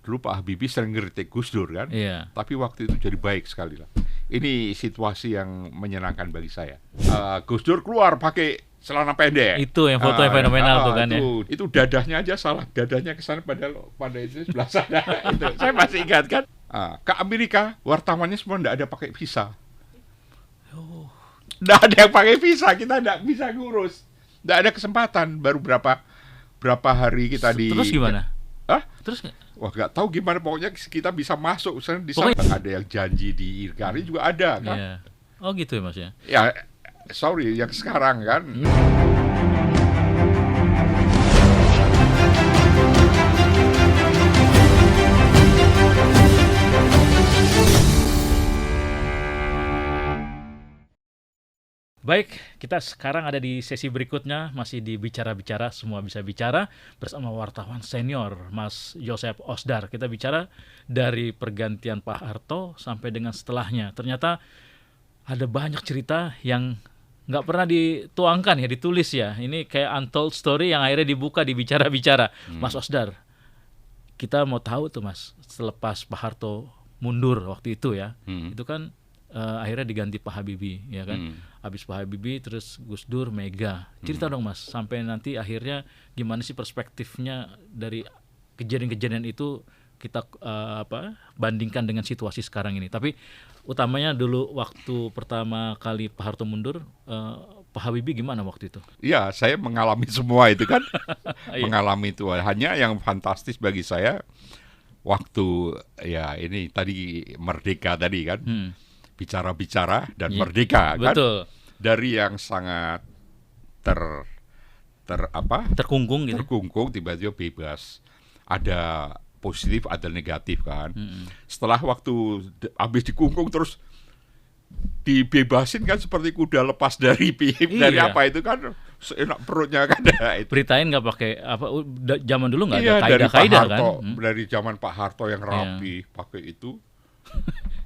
dulu Pak Habibie sering ngeritik Gus Dur kan, tapi waktu itu jadi baik sekali lah. Ini situasi yang menyenangkan bagi saya. Gus Dur keluar pakai celana pendek. Itu yang foto yang fenomenal tuh kan itu dadahnya aja salah, dadahnya ke sana pada itu sebelah sana. Itu saya masih ingat kan. Ke Amerika wartawannya semua nggak ada pakai visa. Nggak ada yang pakai visa, kita nggak bisa ngurus, nggak ada kesempatan. Baru berapa hari kita Terus gimana? Terus wah nggak tahu gimana, pokoknya kita bisa masuk di sana. Ada yang janji di Irgari juga ada kan. Oh gitu ya Mas ya. Ya sorry yang sekarang kan. Baik, kita sekarang ada di sesi berikutnya, masih di Bicara-Bicara, semua bisa bicara, bersama wartawan senior, Mas Joseph Osdar. Kita bicara dari pergantian Pak Harto sampai dengan setelahnya. Ternyata ada banyak cerita yang nggak pernah dituangkan ya, ditulis ya. Ini kayak untold story yang akhirnya dibuka di Bicara-Bicara. Mas Osdar, kita mau tahu tuh Mas, selepas Pak Harto mundur waktu itu ya, itu kan akhirnya diganti Pak Habibie ya kan. Habis Pak Habibie terus Gus Dur, Mega. Cerita dong Mas, sampai nanti akhirnya gimana sih perspektifnya dari kejadian-kejadian itu kita bandingkan dengan situasi sekarang ini. Tapi utamanya dulu waktu pertama kali Pak Harto mundur, Pak Habibie gimana waktu itu? Iya, saya mengalami semua itu kan. Mengalami itu. Hanya yang fantastis bagi saya waktu ya ini tadi merdeka tadi kan. Bicara-bicara dan merdeka kan. Betul. Dari yang sangat terkungkung gitu. Terkungkung tiba-tiba bebas. Ada positif, ada negatif kan. Setelah waktu habis dikungkung terus dibebasin kan, seperti kuda lepas dari dari apa itu kan, enak perutnya kan. Itu. Beritain nggak pakai zaman dulu nggak ada kaidah-kaidah kan. Dari zaman Pak Harto yang rapi pakai itu.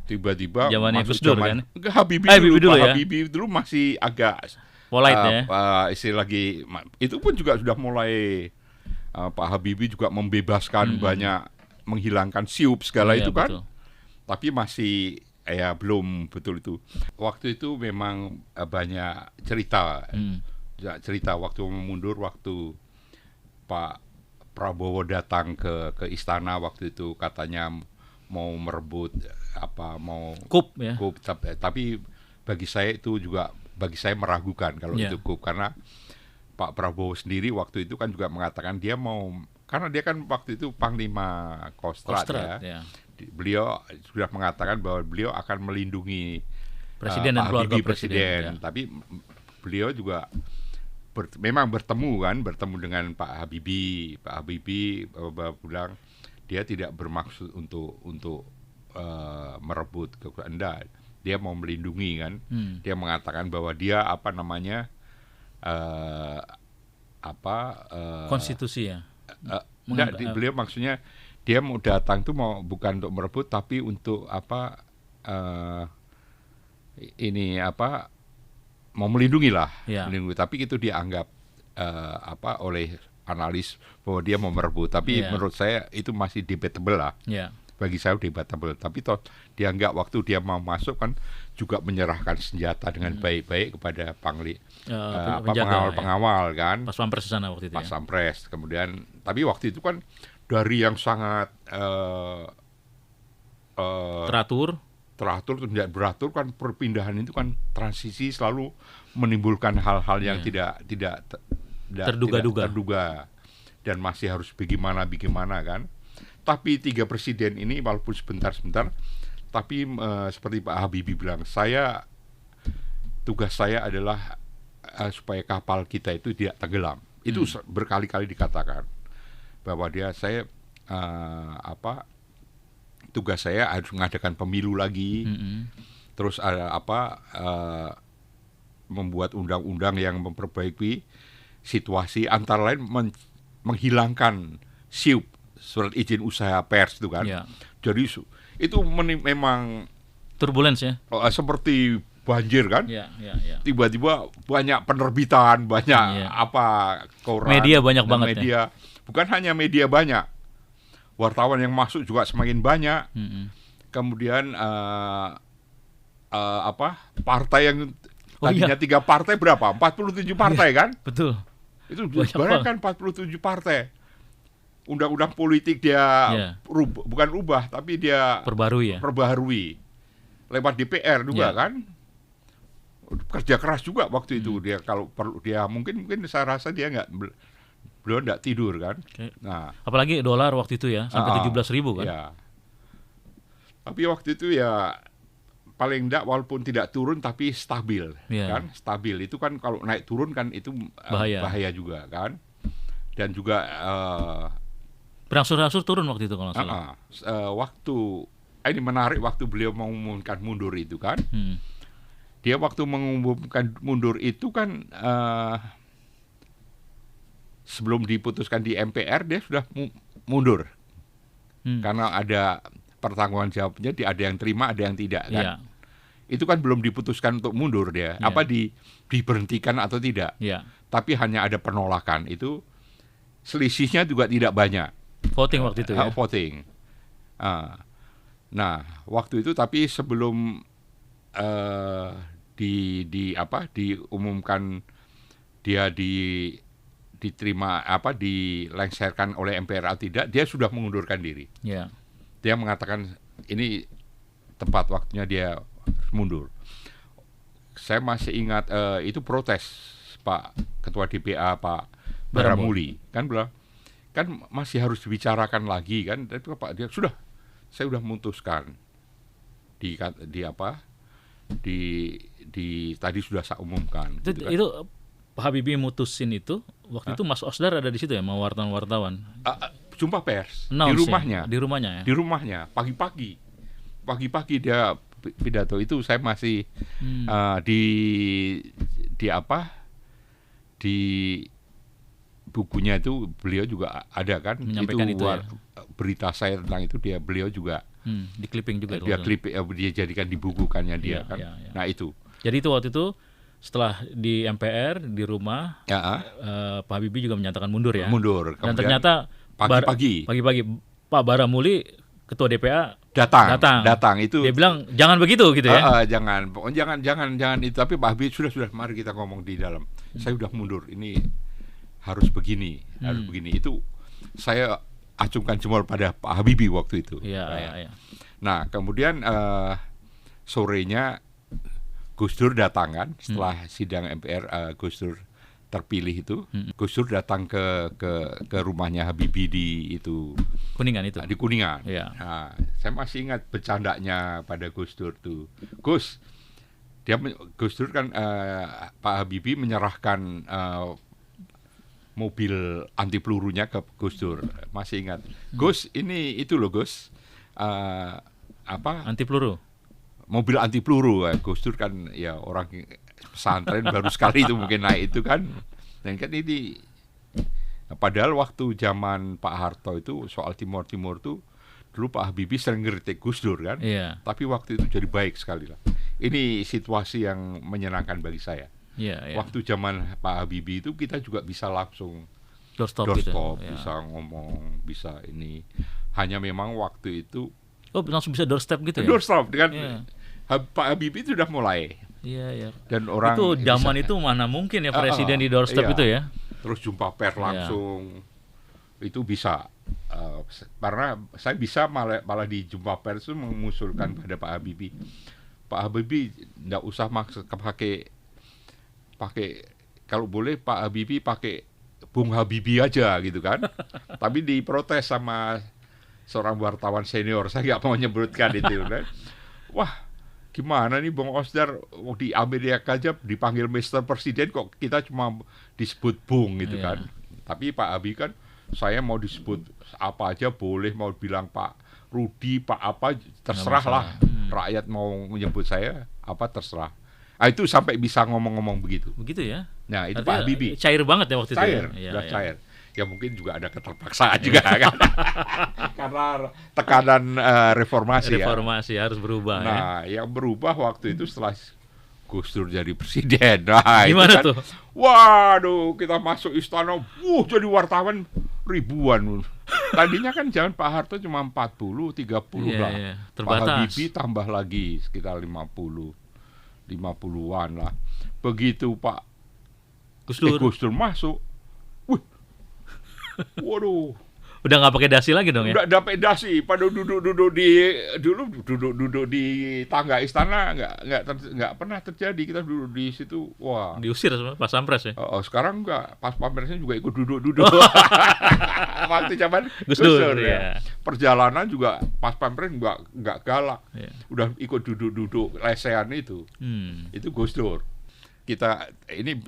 Tiba-tiba zamannya Gus Dur kan? Habibie dulu masih agak polite ya. Istilah lagi itu pun juga sudah mulai Pak Habibie juga membebaskan banyak, menghilangkan siup segala itu kan. Betul. Tapi masih belum betul itu. Waktu itu memang banyak cerita. Cerita waktu mundur, waktu Pak Prabowo datang ke istana waktu itu, katanya mau merebut kup ya. Tapi bagi saya itu juga meragukan kalau itu kup, karena Pak Prabowo sendiri waktu itu kan juga mengatakan dia mau, karena dia kan waktu itu Panglima Kostrad ya. Beliau sudah mengatakan bahwa beliau akan melindungi presiden dan keluarga presiden. Tapi beliau juga memang bertemu dengan Pak Habibie. Pak Habibie bilang dia tidak bermaksud untuk merebut kekuasaan. Dia mau melindungi kan. Dia mengatakan bahwa dia konstitusi ya. Beliau maksudnya dia mau datang tuh bukan untuk merebut, tapi untuk mau melindungi lah. Melindungi. Tapi itu dianggap oleh analis bahwa dia mau merebut. Tapi menurut saya itu masih debatable lah. Bagi saya debatable. Tapi toh dianggap waktu dia mau masuk kan juga menyerahkan senjata dengan baik-baik kepada pengawal kan. Pas Pampres sana waktu itu. Pas Pampres. Kemudian tapi waktu itu kan dari yang sangat teratur tidak beratur kan, perpindahan itu kan transisi selalu menimbulkan hal-hal yang tidak terduga dan masih harus bagaimana kan. Tapi 3 presiden ini walaupun sebentar, tapi seperti Pak Habibie bilang, tugas saya adalah supaya kapal kita itu tidak tenggelam. Itu berkali-kali dikatakan bahwa tugas saya harus mengadakan pemilu lagi, terus membuat undang-undang yang memperbaiki situasi, antara lain menghilangkan SIUP, surat izin usaha pers itu kan. Jadi itu memang turbulence ya. Seperti banjir kan. Tiba-tiba banyak penerbitan, banyak koran. Media banyak banget media. Bukan hanya media banyak. wartawan yang masuk juga semakin banyak. Kemudian partai yang tadinya 3 partai berapa? 47 partai kan? Betul. Itu sebenarnya kan 47 partai. Undang-undang politik dia bukan rubah, tapi dia perbaharui. Lewat DPR juga kan. Kerja keras juga waktu itu dia, kalau perlu dia mungkin saya rasa dia belum tidur kan. Nah, apalagi dolar waktu itu ya sampai 17.000 kan. Ya. Tapi waktu itu ya paling enggak walaupun tidak turun tapi stabil kan. Stabil itu kan kalau naik turun kan itu bahaya juga kan. Dan juga berangsur-angsur turun waktu itu kalau nggak salah. Ini menarik waktu beliau mengumumkan mundur itu kan. Dia waktu mengumumkan mundur itu kan sebelum diputuskan di MPR dia sudah mundur. Karena ada pertanggungan jawabnya, ada yang terima, ada yang tidak kan. Itu kan belum diputuskan untuk mundur dia. Apa diberhentikan atau tidak. Tapi hanya ada penolakan. Itu selisihnya juga tidak banyak. Voting waktu itu ya. Voting. Nah, waktu itu tapi sebelum diumumkan dia diterima dilengserkan oleh MPR atau tidak, dia sudah mengundurkan diri. Dia mengatakan ini tepat waktunya dia mundur. Saya masih ingat itu protes Pak Ketua DPA Pak Baramuli kan bilang kan masih harus dibicarakan lagi kan. Tapi Pak dia saya sudah memutuskan tadi sudah saya umumkan. Itu Pak Habibie mutusin itu waktu itu Mas Osdar ada di situ ya, mau wartawan-wartawan. Jumpa pers di rumahnya. Di rumahnya pagi-pagi dia pidato itu. Saya masih di bukunya itu beliau juga ada kan, menyampaikan itu ya? Berita saya tentang itu beliau juga di clipping juga dia jadikan di bukukannya dia kan. Nah itu. Jadi itu waktu itu setelah di MPR di rumah Pak Habibie juga menyatakan mundur ya. Mundur. Dan ternyata pagi-pagi Pak Baramuli Ketua DPA datang itu. Dia bilang jangan begitu gitu ya. Jangan itu. Tapi Pak Habibie sudah mari kita ngomong di dalam. Saya sudah mundur. Ini harus begini. Itu saya acungkan jempol pada Pak Habibie waktu itu. Nah, kemudian sorenya Gus Dur datang kan setelah sidang MPR. Gus Dur terpilih itu. Gus Dur datang ke rumahnya Habibie di itu Kuningan itu. Di Kuningan. Nah, saya masih ingat bercandanya pada Gus Dur tuh. Gus Dur kan Pak Habibie menyerahkan mobil anti pelurunya ke Gus Dur. Masih ingat. Gus, ini itu loh Gus. Anti peluru. Mobil anti peluru. Gus Dur kan ya orang pesantren baru sekali itu mungkin naik itu kan. Dan kan ini padahal waktu zaman Pak Harto itu soal Timur tuh dulu Pak Habibie sering ngeritik Gus Dur kan. Tapi waktu itu jadi baik sekali lah. Ini situasi yang menyenangkan bagi saya. Waktu zaman Pak Habibie itu kita juga bisa langsung doorstop bisa ngomong, bisa ini. Hanya memang waktu itu langsung bisa doorstep gitu ya? Doorstop dengan Pak Habibie itu sudah mulai. Dan orang itu zaman itu mana mungkin ya presiden di doorstep itu ya? Terus jumpa pers langsung itu bisa. Karena saya bisa malah di jumpa pers itu mengusulkan pada Pak Habibie. Pak Habibie nggak usah pakai kalau boleh Pak Habibie pakai Bung Habibie aja gitu kan. Tapi diprotes sama seorang wartawan senior, saya nggak mau menyebutkan itu kan. Wah, gimana nih Bung Osdar di Amerika aja dipanggil Mr. Presiden kok kita cuma disebut Bung gitu kan. Tapi Pak Habibie kan saya mau disebut apa aja boleh, mau bilang Pak Rudi, Pak apa terserah lah. Rakyat mau menyebut saya apa terserah. Itu sampai bisa ngomong-ngomong begitu. Begitu ya? Nah, itu Pak Habibie. Cair banget ya waktu itu. Sudah cair. Ya mungkin juga ada keterpaksaan juga kan. Karena tekanan reformasi harus berubah. Nah, yang berubah waktu itu setelah Gus Dur jadi presiden. Nah, gimana itu kan, tuh? Waduh, kita masuk istana, jadi wartawan ribuan. Tadinya kan zaman Pak Harto cuma 40, 30 lah. Iya, Pak terbatas. Habibie tambah lagi sekitar 50-an lah. Begitu Pak Gus Dur masuk, wih, waduh, Udah nggak pakai dasi lagi dong ya? udah dapat dasi. Pada duduk di tangga istana nggak pernah terjadi. Kita duduk di situ, wah. Diusir sama Pas Pampres ya? Sekarang nggak, pas pampresnya juga ikut duduk. Waktu zaman Gus Dur ya. Perjalanan juga pas pampres nggak galak. Iya. Udah ikut duduk lesehan itu. Itu Gus Dur. Kita ini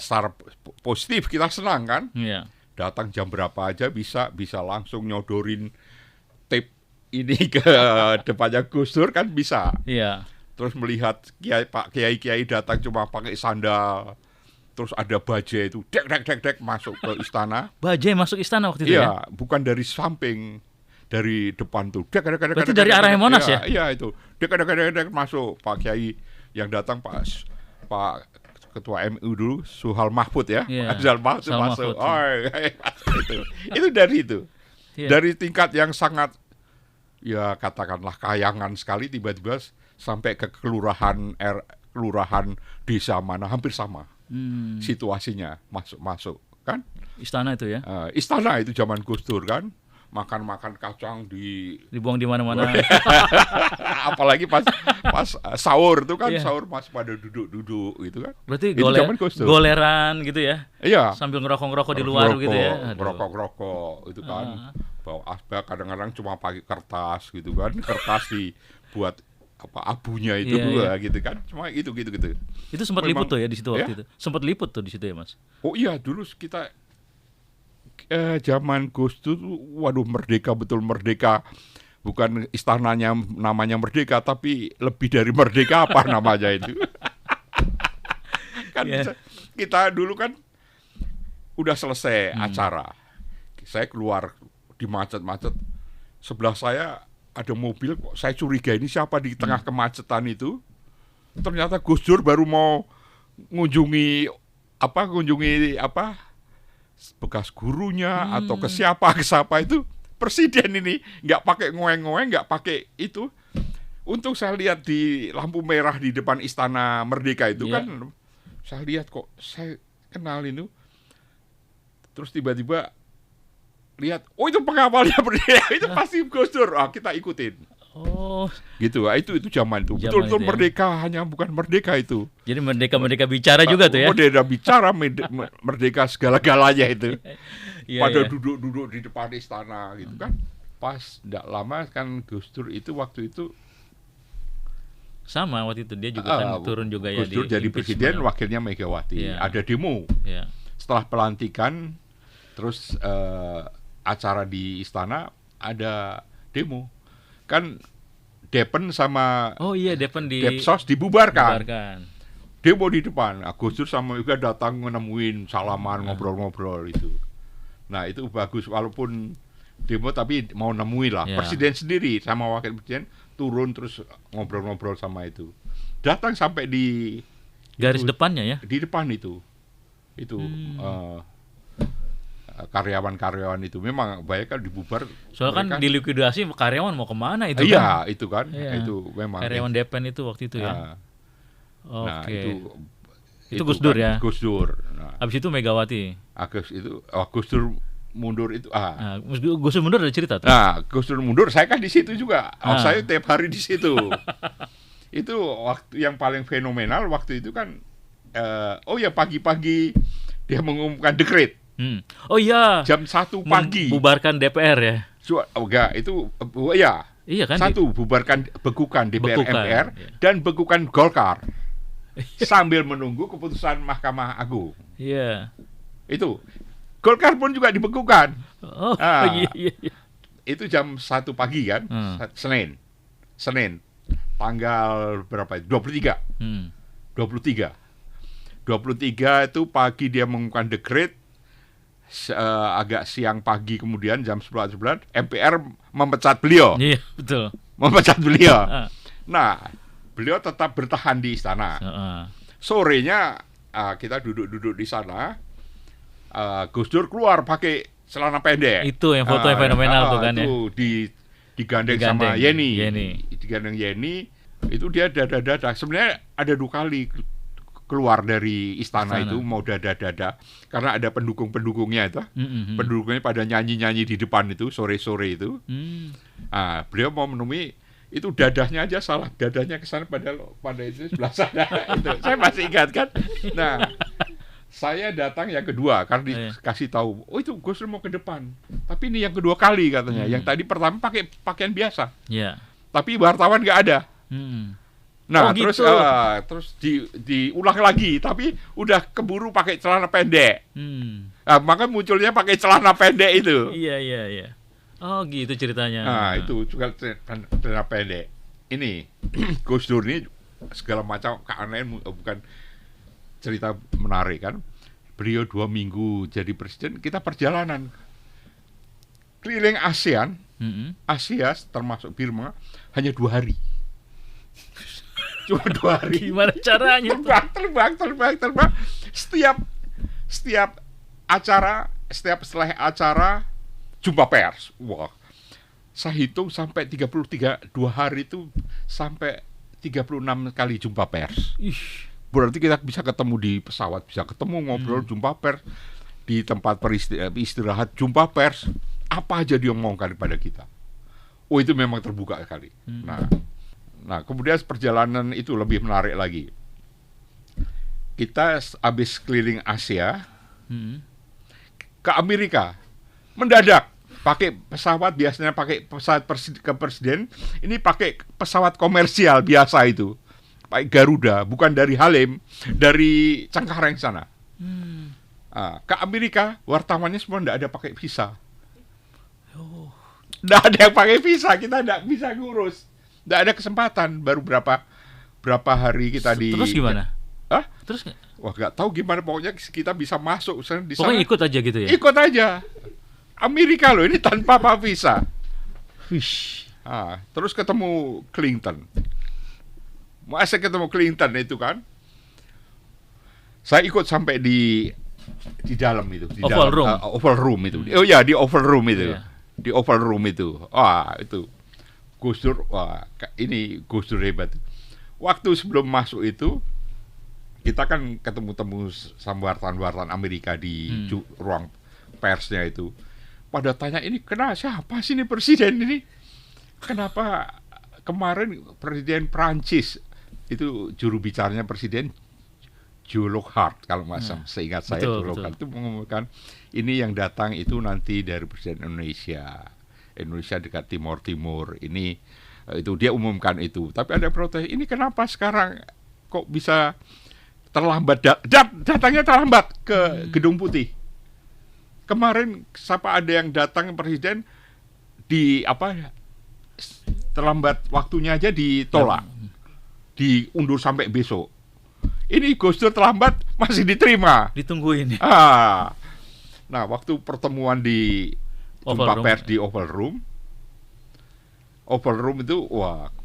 secara positif kita senang kan? Iya. Datang jam berapa aja bisa langsung nyodorin tape ini ke depannya Gus Dur kan bisa. Iya. Terus melihat kiai datang cuma pakai sandal, terus ada bajai itu dek masuk ke istana. Bajai masuk istana waktu itu ya? Iya, bukan dari samping, dari depan tuh. Berarti dari arah Monas ya? Iya itu. Dek masuk Pak Kiai yang datang Pak Ketua MU dulu, Suhal Mahfud ya. Iya. Suhal Mahfud masuk. Itu dari itu. Iya. Dari tingkat yang sangat ya katakanlah kayangan sekali tiba-tiba sampai ke kelurahan desa mana hampir sama. Situasinya masuk kan? Istana itu ya? Istana itu zaman Gus Dur kan. Makan kacang Dibuang di mana-mana. Apalagi pas sahur tuh kan, Iya. sahur masih pada duduk gitu kan. Berarti Itu zaman Gus Dur. goleran gitu ya? Iya. Sambil ngerokok-ngerokok di luar gitu ya? Aduh. Ngerokok itu kan. Bawa asbak kadang-kadang cuma pakai kertas gitu kan. Kertas dibuat abunya itu Iya. gitu kan. Cuma gitu. Itu sempat Memang- liput tuh ya di situ waktu Ya? itu. Sempat liput tuh di situ ya, Mas. Oh iya, dulu kita zaman Gus Dur, waduh merdeka betul merdeka. Bukan istananya namanya merdeka, tapi lebih dari merdeka apa namanya itu. Kan Yeah. kita dulu kan udah selesai acara. Saya keluar di macet-macet. Sebelah saya ada mobil, kok saya curiga ini siapa di tengah kemacetan itu. Ternyata Gus Dur baru mau ngunjungi bekas gurunya atau ke siapa itu presiden ini nggak pakai ngoeng-ngoeng, nggak pakai itu. Untung saya lihat di lampu merah di depan Istana Merdeka itu Iya. kan, saya lihat kok saya kenal itu. Terus tiba-tiba lihat, oh itu pengawalnya Merdeka, itu pasti Gus Dur. Kita ikutin. Oh, Gitu, itu zaman itu. Zaman Betul-betul itu ya. merdeka, hanya bukan merdeka itu. jadi merdeka bicara juga tuh ya? Merdeka bicara, merdeka segala-galanya itu. Iya, Pada iya. duduk di depan istana gitu kan. Pas tidak lama kan Gus Dur itu waktu itu Sama waktu itu dia juga kan turun juga ya Gus Dur jadi impeachment. presiden, wakilnya Megawati. Iya. Ada demo. Iya. Setelah pelantikan, terus acara di istana ada demo. Kan Depen sama Oh iya, Depen Depsos dibubarkan. dibubarkan. Demo di depan. Gus Dur sama juga datang menemuin, salaman, ngobrol-ngobrol itu. Nah itu bagus, walaupun demo tapi mau nemuin lah. Ya. Presiden sendiri sama wakil presiden turun terus ngobrol-ngobrol sama itu. Datang sampai di Garis depannya ya? di depan itu karyawan-karyawan itu memang banyak kan dibubar. Soalnya kan mereka- dilikuidasi karyawan mau kemana itu iya kan? itu kan, Iya. itu memang. Karyawan Depen itu waktu itu ya? Nah, Oke. nah, Itu Gus Dur kan ya? Gus Dur. Nah, Habis itu Megawati. Gus Dur mundur itu. Nah, Gus Dur mundur ada cerita tuh. Nah, Gus Dur mundur, saya kan di situ juga. Saya tiap hari di situ. Itu waktu yang paling fenomenal waktu itu kan. Pagi-pagi dia mengumumkan dekret Oh iya. jam 1 pagi. Bubarkan DPR ya? Enggak, itu ya. Iya kan? Satu, bekukan DPR Bekukan, MPR iya. dan bekukan Golkar. Sambil menunggu keputusan Mahkamah Agung. Iya. Itu. Golkar pun juga dibekukan. Oh iya. Itu jam 1 pagi kan, Senin. Tanggal berapa itu? 23. 23 itu pagi dia mengumumkan dekret. Agak siang pagi kemudian jam 11 MPR memecat beliau. Iya, betul. Memecat beliau. Ah. Nah, beliau tetap bertahan di istana. Sorenya kita duduk di sana. Gus Dur keluar pakai celana pendek. Itu yang foto yang fenomenal tuh kan ya. Itu digandeng sama Yeni. Digandeng Yeni, itu dia dada-dada. Sebenarnya ada 2 kali keluar dari istana itu mau dada-dada karena ada pendukung-pendukungnya itu. Pendukungnya pada nyanyi-nyanyi di depan itu sore-sore itu. Beliau mau menemui itu dadahnya aja salah, dadahnya ke sana pada itu sebelah sana. Itu saya masih ingat kan. Nah, saya datang yang kedua karena dikasih tahu, oh itu Gus Dur mau ke depan. Tapi ini yang kedua kali katanya. Yang tadi pertama pakai pakaian biasa. Tapi wartawan nggak ada. Nah, terus gitu. Terus diulang lagi, tapi udah keburu pakai celana pendek. Nah, maka munculnya pakai celana pendek itu. Iya. Oh gitu ceritanya. Nah, itu juga celana pendek. Ini Gus Dur ini segala macam keanehan, bukan cerita menarik kan. Beliau 2 minggu jadi presiden, kita perjalanan keliling ASEAN, Asia termasuk Burma hanya 2 hari. Cuma 2 hari. Gimana caranya? Terbang. Setiap acara, setelah acara jumpa pers. Wah, saya hitung sampai 2 hari itu sampai 36 kali jumpa pers. Berarti kita bisa ketemu di pesawat, bisa ketemu ngobrol, jumpa pers di tempat istirahat, jumpa pers. Apa aja dia omongkan kepada kita. Oh, itu memang terbuka sekali. Nah, kemudian perjalanan itu lebih menarik lagi. Kita habis keliling Asia ke Amerika, mendadak pakai pesawat, biasanya pakai pesawat ke presiden, ini pakai pesawat komersial biasa itu, pakai Garuda, bukan dari Halim, dari Cengkareng sana. Ke Amerika, wartawannya semua tidak ada pakai visa. Tidak ada yang pakai visa, kita tidak bisa ngurus. Tidak ada kesempatan, baru berapa hari kita Terus gimana? Terus wah, nggak tahu gimana, pokoknya kita bisa masuk di sana. Pokoknya ikut aja gitu ya? Ikut aja. Amerika loh, ini tanpa visa. Terus ketemu Clinton. Masa ketemu Clinton itu kan? Saya ikut sampai di dalam itu, di Oval dalam Room. Oval Room itu. Oh ya, di Oval Room itu. Di Oval Room itu. Itu Gus Dur, ini Gus Dur hebat. Waktu sebelum masuk itu, kita kan ketemu-temu sama wartawan Amerika di ruang persnya itu. Pada tanya, ini kenapa siapa sih ini presiden ini? Kenapa kemarin presiden Prancis itu juru bicaranya presiden Joe Lockhart, kalau seingat saya Joe Lockhart itu mengumumkan ini yang datang itu nanti dari presiden Indonesia dekat Timur ini, itu dia umumkan itu. Tapi ada protes, ini kenapa sekarang kok bisa terlambat, datangnya terlambat ke Gedung Putih. Kemarin siapa ada yang datang presiden terlambat waktunya aja ditolak, diundur sampai besok. Ini Gus Dur terlambat masih diterima, ditungguin. Nah, waktu pertemuan di jumpa pers di Oval Room itu,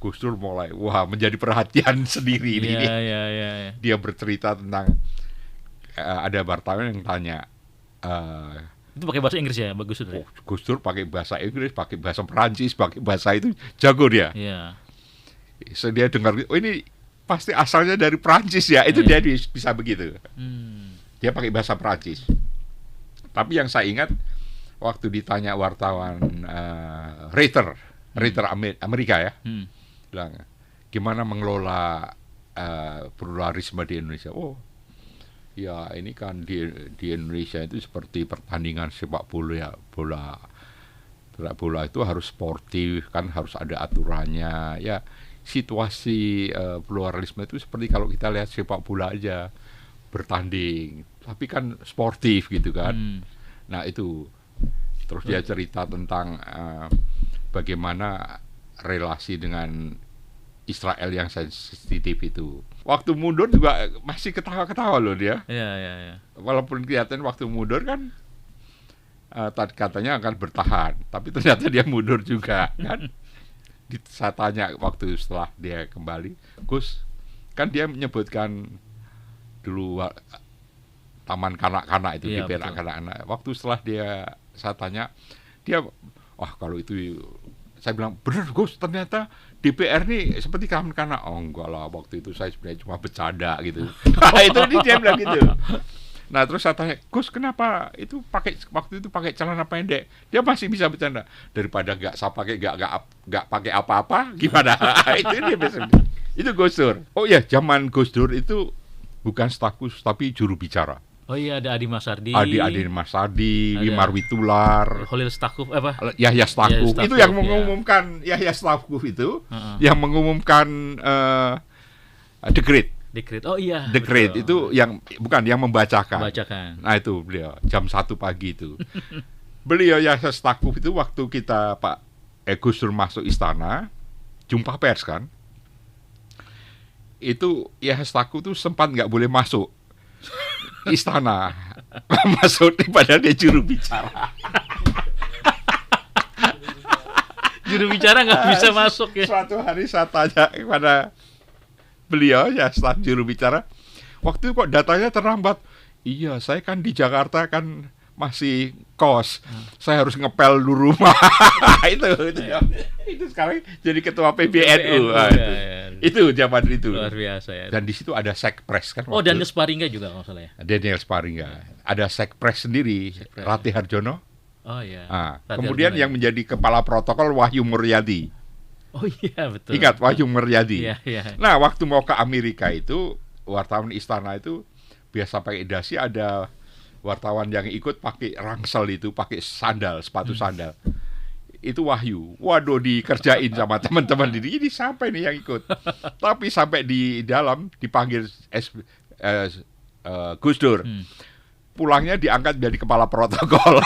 Gus Dur mulai menjadi perhatian sendiri ini. Dia bercerita tentang ada wartawan yang tanya. Itu pakai bahasa Inggris ya, Gus Dur? Gus Dur pakai bahasa Inggris, pakai bahasa Perancis, pakai bahasa itu jago dia. So, dia dengar, ini pasti asalnya dari Perancis ya, itu dia bisa begitu. Dia pakai bahasa Perancis. Tapi yang saya ingat waktu ditanya wartawan Reuters Amerika ya, bilang gimana mengelola pluralisme di Indonesia. Ya ini kan di Indonesia itu seperti pertandingan sepak bola itu harus sportif kan, harus ada aturannya ya. Situasi pluralisme itu seperti kalau kita lihat sepak bola aja, bertanding tapi kan sportif gitu kan. Nah itu terus dia cerita tentang bagaimana relasi dengan Israel yang sensitif itu. Waktu mundur juga masih ketawa-ketawa loh dia. Walaupun kelihatan waktu mundur kan katanya akan bertahan, tapi ternyata dia mundur juga kan. Saya tanya waktu setelah dia kembali, Gus, kan dia menyebutkan dulu taman kanak-kanak itu di perak kanak-kanak. Waktu setelah dia saya tanya, dia, wah kalau itu, saya bilang, bener Gus, ternyata DPR nih seperti kanak-kanak. Oh enggak lah, waktu itu saya sebenarnya cuma bercanda gitu. Nah, itu dia bilang gitu. Nah terus saya tanya, Gus kenapa itu waktu itu pakai celana pendek? Dia masih bisa bercanda, daripada nggak pakai apa-apa, gimana? Itu dia biasa. Itu Gus Dur. Oh iya, zaman Gus Dur itu bukan staf khusus tapi juru bicara. Oh iya, ada Adi Masardi. Adi Masardi, Wimar Witular, Holil Stakuf apa? Yahya Stakuf. Itu yang ya. mengumumkan Yahya Stakuf itu, yang mengumumkan dekret. Dekret. Oh iya. Dekret itu yang bukan yang membacakan. Nah itu beliau jam 1 pagi itu. Beliau Yahya Stakuf itu waktu kita Gus Dur masuk istana, jumpa pers kan. Itu Yahya Stakuf itu sempat nggak boleh masuk istana. Masuk padahal dia juru bicara. Juru bicara nggak bisa masuk ya. Suatu hari saya tanya kepada beliau ya, staf juru bicara, waktu itu kok datanya terlambat. Iya, saya kan di Jakarta kan masih kos, saya harus ngepel di rumah. itu sekarang jadi ketua PBNU. Itu zaman itu. Luar biasa ya. Dan di situ ada sekpres kan. Oh, Daniel Sparingga juga kalau salah ya. Daniel Sparingga. Ada sekpres sendiri, Ratih Harjono. Oh iya. Kemudian yang menjadi kepala protokol Wahyu Muryadi. Oh iya betul. Ingat Wahyu Muryadi. Iya. Nah waktu mau ke Amerika itu, wartawan istana itu biasa pakai dasi, ada wartawan yang ikut pakai rangsel itu, pakai sandal, sepatu sandal. Itu Wahyu. Waduh, dikerjain sama teman-teman ini sampai nih yang ikut. Tapi sampai di dalam dipanggil Gus Dur. Pulangnya diangkat jadi kepala protokol.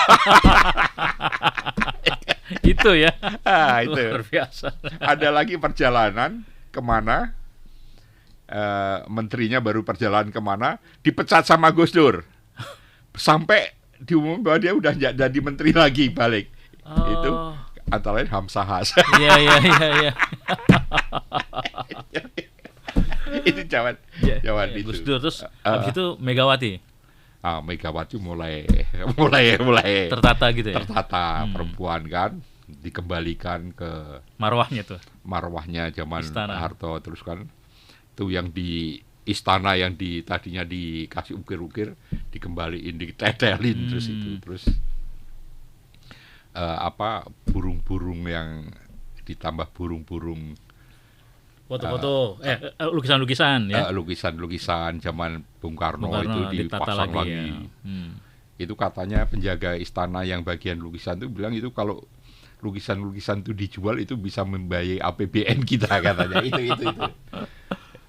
Itu ya. Itu luar biasa. Ada lagi perjalanan kemana, menterinya baru perjalanan kemana, dipecat sama Gus Dur, sampai diumumkan bahwa dia udah jadi menteri lagi balik. Itu antara lain Hamzahas. Iya. Itu zaman itu. Gus Dur, terus habis itu Megawati. Megawati mulai tertata gitu ya. Tertata, perempuan kan dikembalikan ke marwahnya zaman Harto, terus kan itu yang di istana yang tadinya dikasih ukir-ukir dikembaliin, ditetelin, terus burung-burung yang ditambah burung-burung, foto-foto, lukisan-lukisan ya. Lukisan-lukisan zaman Bung Karno itu dipasang lagi. Ya. Itu katanya penjaga istana yang bagian lukisan itu bilang itu kalau lukisan-lukisan itu dijual itu bisa membiayai APBN kita katanya.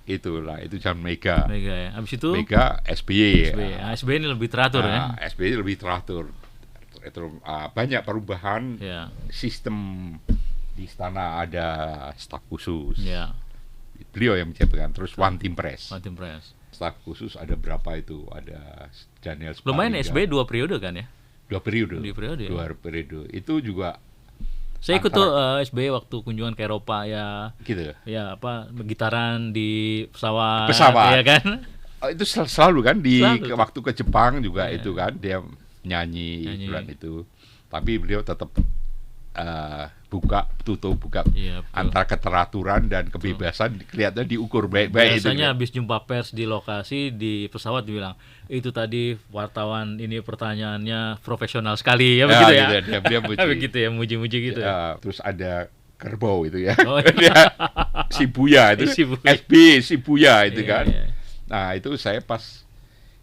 Itulah itu zaman Mega ya. Habis itu Mega SBY. SBY ini lebih teratur ya. SBY lebih teratur. Banyak perubahan sistem di istana, ada staf khusus. Ya. Beliau yang menjabatkan, terus One Team Press. Staf khusus ada berapa itu? Ada Daniel Sparingga. Lumayan SBY 2 periode kan ya? 2 periode. 2 periode. Itu juga saya ikut tuh SBY waktu kunjungan ke Eropa ya. Gitu. Ya gitaran di pesawat. Ya kan? Itu selalu kan waktu ke Jepang juga itu kan dia nyanyi. Bulan itu. Tapi beliau tetap buka antara keteraturan dan kebebasan kelihatannya diukur baik-baik. Biasanya habis jumpa pers di lokasi di pesawat dibilang itu tadi wartawan ini pertanyaannya profesional sekali ya, begitu ya. Dia begitu ya, muji-muji gitu. Terus ada kerbau itu ya. Oh, iya. Shibuya itu. Shibuya itu kan. Iya. Nah, itu saya pas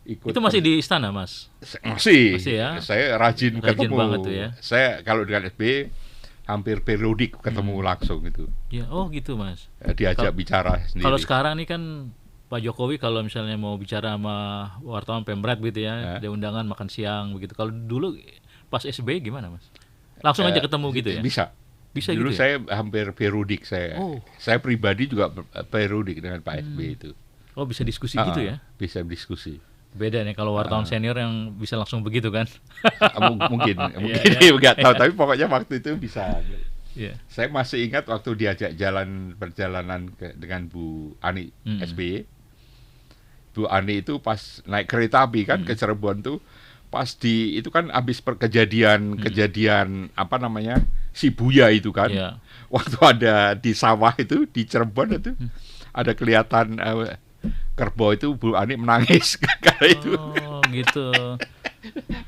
ikut. Itu masih di istana, Mas? Masih ya. Saya rajin ketemu. Banget tuh ya. Saya kalau dengan SBY hampir periodik ketemu langsung gitu. Ya, gitu Mas. Diajak bicara sendiri. Kalau sekarang ini kan Pak Jokowi kalau misalnya mau bicara sama wartawan Pemret gitu ya, ada undangan makan siang begitu. Kalau dulu pas SBY gimana Mas? Langsung aja ketemu gitu ya? Bisa dulu gitu saya hampir periodik saya pribadi juga periodik dengan Pak SBY itu. Oh, bisa diskusi gitu ya? Bisa diskusi. Beda nih kalau wartawan senior yang bisa langsung begitu kan? mungkin nggak tahu, tapi pokoknya waktu itu bisa. Saya masih ingat waktu diajak perjalanan dengan Bu Ani SBY. Bu Ani itu pas naik kereta api kan ke Cirebon tuh pas itu kan habis kejadian apa namanya Shibuya itu kan, waktu ada di sawah itu di Cirebon itu ada kelihatan kerbau itu Bu Ani menangis karena itu. Oh gitu.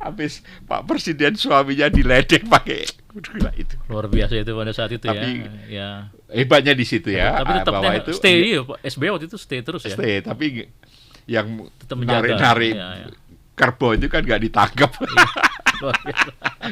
Habis Pak Presiden suaminya diledek pakai kuda itu. Luar biasa itu pada saat itu. Tapi, ya. Hebatnya di situ ya. Tapi tetapnya itu stay, Pak SBY waktu itu stay terus ya. Stay, tapi yang tetap menjaga. Narik kerbau itu kan nggak ditangkap.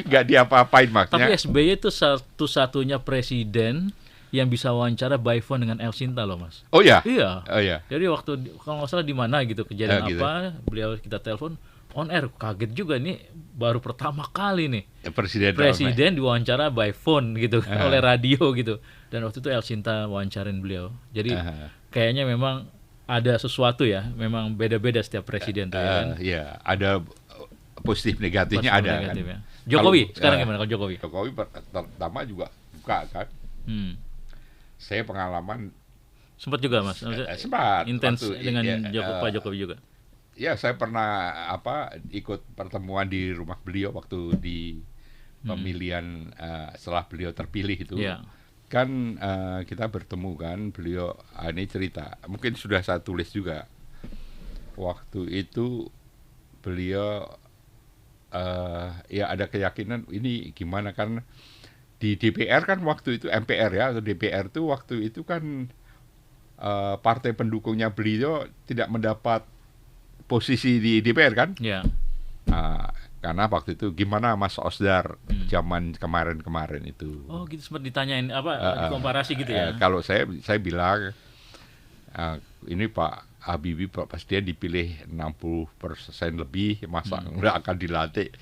Nggak diapa-apain makanya. Tapi SBY itu satu-satunya presiden yang bisa wawancara by phone dengan El Sinta loh, Mas. Oh ya? Iya. Oh ya. Jadi waktu kalau nggak salah di mana gitu kejadian gitu. apa, beliau kita telepon on air, kaget juga nih, baru pertama kali nih presiden diwawancara by phone gitu oleh radio gitu. Dan waktu itu El Sinta wawancarin beliau. Jadi kayaknya memang ada sesuatu ya, memang beda-beda setiap presiden tuh ya kan. Iya, ada positif negatifnya ada negatif, kan. Ya. Jokowi sekarang gimana kalau Jokowi? Jokowi pertama juga buka kan. Saya pengalaman sempat juga Mas. Sempat intens dengan Pak Jokowi juga. Ya, saya pernah ikut pertemuan di rumah beliau waktu di pemilihan setelah beliau terpilih itu. Kan kita bertemu kan, beliau ini cerita, mungkin sudah saya tulis juga. Waktu itu beliau ya ada keyakinan ini gimana kan di DPR kan waktu itu MPR ya atau DPR itu waktu itu kan partai pendukungnya beliau tidak mendapat posisi di DPR kan? Iya. Karena waktu itu gimana Mas Osdar zaman kemarin itu. Oh gitu, sempat ditanyain komparasi gitu ya. Kalau saya bilang ini Pak Habibie pas dia dipilih 60% lebih, masa nggak akan dilantik.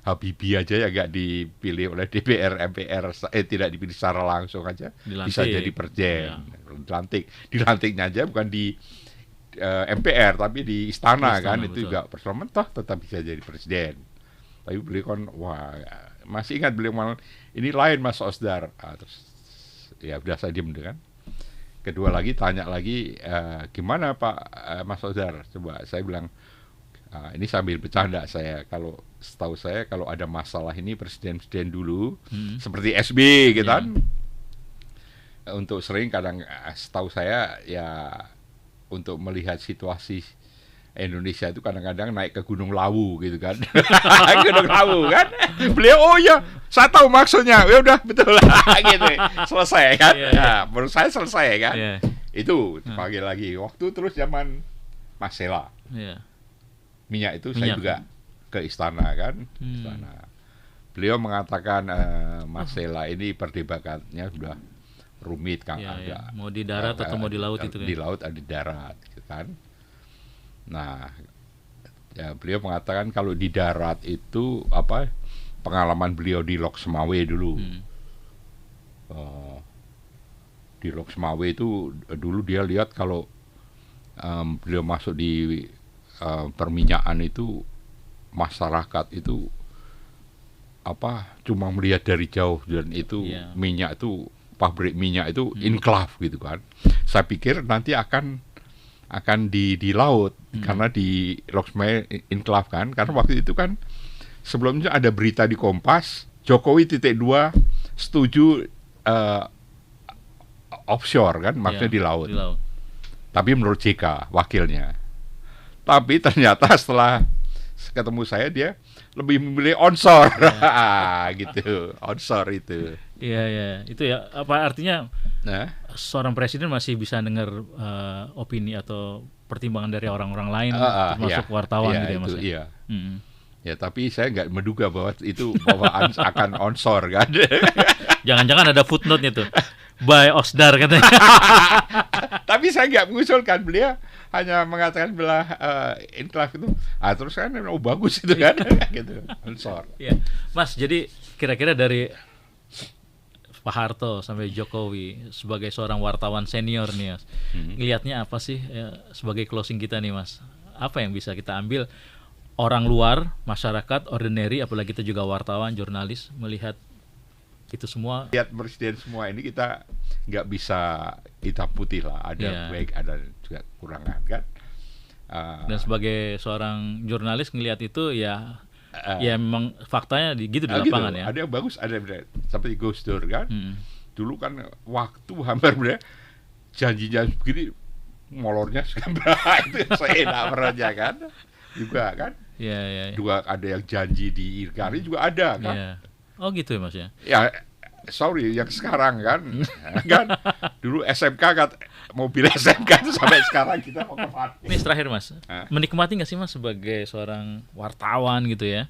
Habibie aja ya nggak dipilih oleh DPR, MPR, tidak dipilih secara langsung aja, dilantik. Bisa jadi presiden. Dilantiknya aja bukan di MPR tapi di istana kan, itu juga persoalan toh tetap bisa jadi presiden. Tapi beliau kan masih ingat beliau malah ini lain Mas Osdar. Terus ya udah saya diem kan. Kedua lagi tanya lagi gimana Pak Mas Osdar, coba saya bilang ini sambil bercanda saya, kalau setahu saya kalau ada masalah ini presiden dulu seperti SBY gitu kan. Untuk sering kadang setahu saya ya untuk melihat situasi Indonesia itu kadang-kadang naik ke Gunung Lawu gitu kan. Gunung Lawu kan. Beliau oh ya, saya tahu maksudnya. Ya udah betul lah gitu. Selesai kan. Menurut saya selesai kan. Itu dipanggil lagi. Waktu terus zaman Masela. Minyak itu saya juga ke istana kan. Istana. Beliau mengatakan Masela ini perdebatannya sudah rumit kan, mau di darat atau mau di laut itu kan? Di laut ada di darat gitu kan. Nah, ya beliau mengatakan kalau di darat itu pengalaman beliau di Lok Semawe dulu. Di Lok Semawe itu dulu dia lihat kalau beliau masuk di perminyakan itu masyarakat itu cuma melihat dari jauh dan itu minyak itu pabrik minyak itu inklaf gitu kan. Saya pikir nanti akan di laut karena di Lok Semawe inklaf kan. Karena waktu itu kan sebelumnya ada berita di Kompas Jokowi .2 setuju offshore kan, maksudnya di laut. Tapi menurut JK wakilnya. Tapi ternyata setelah ketemu saya dia lebih memilih onshore. Gitu, onshore itu. Iya. Itu ya, apa artinya seorang presiden masih bisa dengar opini atau pertimbangan dari orang-orang lain, termasuk wartawan gitu ya Mas? Iya. Ya, tapi saya nggak menduga bahwa itu akan onshore kan. Jangan-jangan ada footnote-nya tuh. By Osdar katanya. Tapi saya nggak mengusulkan, beliau hanya mengatakan belah inklaf itu. Terus kan bagus itu kan. Gitu. Onshore. Ya. Mas, jadi kira-kira dari Pak Harto sampai Jokowi sebagai seorang wartawan senior nih Mas, ngelihatnya apa sih sebagai closing kita nih Mas? Apa yang bisa kita ambil orang luar, masyarakat, ordinary, apalagi kita juga wartawan, jurnalis, melihat itu semua? Lihat presiden semua ini kita nggak bisa hitam putih lah, ada baik, ada juga kurangan kan. Dan sebagai seorang jurnalis ngelihat itu ya memang faktanya gitu di lapangan gitu. ya. Ada yang bagus, ada yang benar. Seperti Gus Dur kan. Dulu kan waktu hampir benar janjinya begini molornya itu seenak aja kan. Juga kan. Iya. Juga ada yang janji di Irkari juga ada kan. Iya. Oh gitu ya Mas ya. Ya sorry yang sekarang kan. Kan dulu SMK kan mobil SMK itu sampai sekarang kita mau kemana? Ini terakhir Mas, menikmati nggak sih Mas sebagai seorang wartawan gitu ya,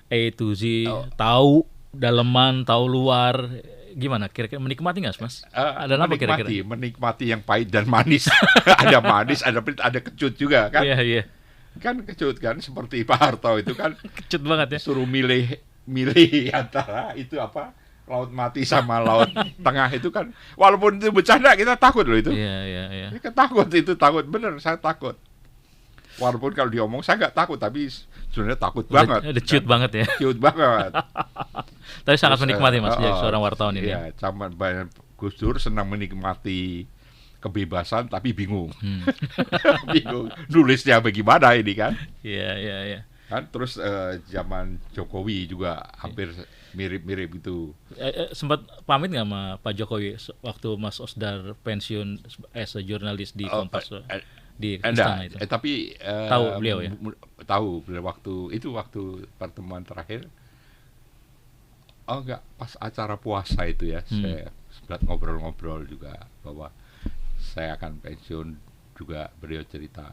A to Z, tahu daleman, tahu luar, gimana? Kira-kira menikmati nggak Mas? Ada apa kira-kira? Menikmati yang pahit dan manis. Ada manis, ada pahit, ada kecut juga kan? Iya. Kan kecut kan, seperti Pak Harto itu kan. Kecut banget ya. Suruh milih antara itu apa? Laut mati sama laut tengah itu kan, walaupun itu bercanda kita takut loh itu. Iya. Kita takut bener, saya takut. Walaupun kalau diomong saya nggak takut, tapi sebenarnya takut banget. Udah cute banget ya. Cute banget. Tapi sangat menikmati Mas jadi seorang wartawan ini. Iya, sama banyak Gus Dur senang menikmati kebebasan tapi bingung. Bingung nulisnya bagaimana ini kan. Iya. Kan terus zaman Jokowi juga hampir mirip-mirip itu. Sempat pamit nggak sama Pak Jokowi waktu Mas Osdar pensiun as a jurnalis di Kompas di istana itu? Tapi tahu beliau ya? Tahu beliau waktu pertemuan terakhir. Oh enggak, pas acara puasa itu ya, saya sempat ngobrol-ngobrol juga bahwa saya akan pensiun juga, beliau cerita.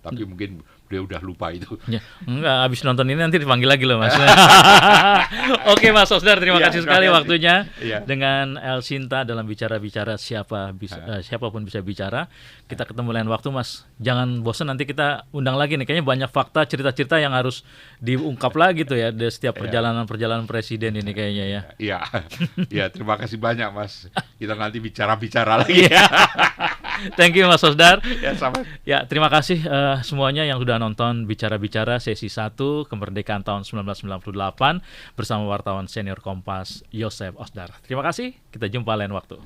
Tapi mungkin beliau udah lupa itu. Ya, enggak, habis nonton ini nanti dipanggil lagi loh Mas. Oke Mas Osdar, terima kasih sekali waktunya dengan El Sinta dalam bicara-bicara siapapun bisa bicara. Kita ketemu lain waktu Mas. Jangan bosan, nanti kita undang lagi nih. Kayaknya banyak fakta, cerita-cerita yang harus diungkap lagi tuh ya di setiap perjalanan presiden ini kayaknya ya. Iya, terima kasih banyak Mas. Kita nanti bicara-bicara lagi. Thank you Mas Osdar. Ya, terima kasih semuanya yang sudah nonton Bicara-Bicara sesi 1 kemerdekaan tahun 1998 bersama wartawan senior Kompas Yosef Osdar. Terima kasih, kita jumpa lain waktu.